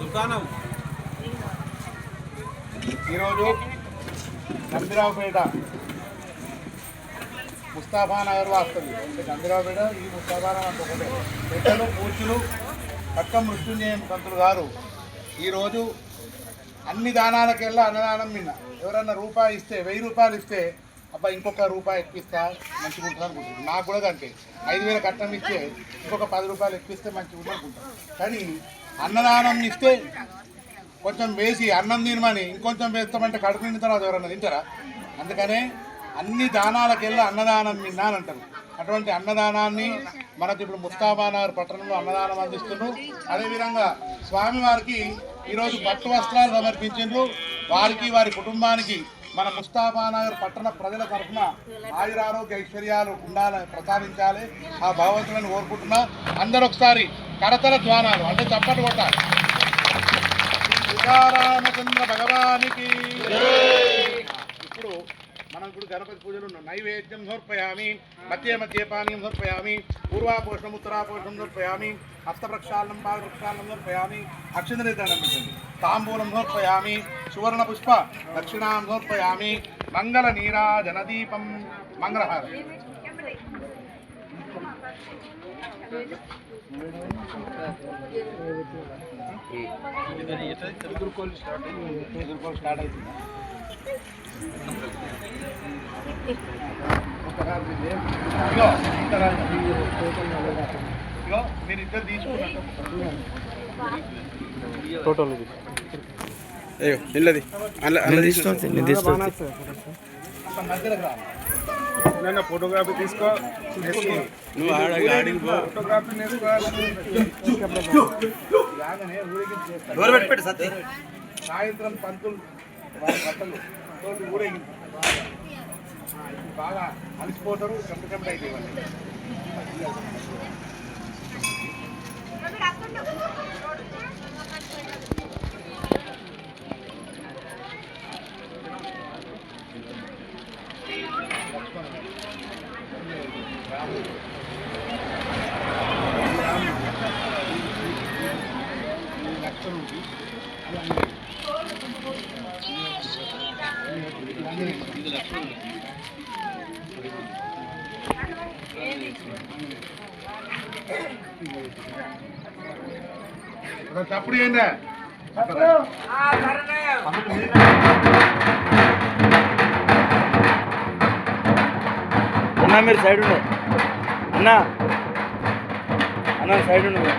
దుకాణం ఈరోజు గంభీరావుపేట ముస్తాఫా నగర్ వస్తుంది. గంభీరావుపేట ఈ ముస్తాఫా నగర్ ఒకటే. పెద్దలు పూర్చులు పక్క మృత్యుంజయం పంతులు గారు ఈరోజు అన్ని దానాలకెల్లా అన్నదానం మిన్న ఎవరన్నా రూపాయి ఇస్తే 1000 రూపాయలు ఇస్తే అబ్బా ఇంకొక రూపాయి ఎక్కిస్తా మంచిగా ఉంటుంది అనుకుంటున్నాను. నాకు కూడా అంతే 5000 కట్నం ఇస్తే ఇంకొక 10 రూపాయలు ఎక్కిస్తే మంచిగా ఉంటుంది అనుకుంటాను. కానీ అన్నదానం ఇస్తే కొంచెం వేసి అన్నం తినమని ఇంకొంచెం వేస్తామంటే కడుపు నిండిన తర్వాత ఎవరన్నా తింటారా? అందుకనే అన్ని దానాలకెల్లా అన్నదానం మిన్నానంటారు. అటువంటి అన్నదానాన్ని మనకు ఇప్పుడు ముస్తాఫానగర్ పట్టణంలో అన్నదానం అందిస్తున్నారు. అదేవిధంగా స్వామివారికి ఈరోజు పట్టు వస్త్రాలు సమర్పించారు. వారికి వారి కుటుంబానికి మన ముస్తాఫానగర్ పట్టణ ప్రజల తరఫున ఆయురారోగ్య ఐశ్వర్యాలు ఉండాలని ప్రసాదించాలి ఆ భగవంతులను కోరుకుంటున్నా. అందరూ ఒకసారి కరతల ద్వానాలు అంటే చప్పట్లు కొట్టాలి. సీతారామచంద్ర భగవానికి. ఇప్పుడు మనం ఇప్పుడు గణపతి పూజలు ఉన్నాం. నైవేద్యం సమర్పయామి, మధ్య మధ్య పానీయం సమర్పయామి, పూర్వాపోషణం ఉత్తరాపోషణం సమర్పయామి, హస్తప్రక్షాళనం పాదప్రక్షాళనం సమర్పయామి, అక్షంతరిదానం పెట్టండి, తాంబూలం సమర్పయామి, సువర్ణ పుష్ప దక్షిణాం సమర్పయామి, మంగళ నీరాజనదీపం మంగళహారం. ఎదుర్కోలు స్టార్ట్ అవుతుంది. మీరు ఇద్దరు తీసుకున్నారు టోటల్ ఇల్లది అలా తీసుకోవచ్చు. నేను తీసుకోవచ్చు. ఫోటోగ్రఫీ తీసుకో. నువ్వు ఆడికి ఫోటోగ్రఫీ నేర్చుకోవాలి. సాయంత్రం పంతులు వారి బట్టలు తోటి ఊరేగింపు బాగా అలసిపోతారు. చెంపచెంప అయితే చప్పుడు ఏందా అన్నా మీరు సైడ్ ఉండే అన్నా సైడ్ ఉండే.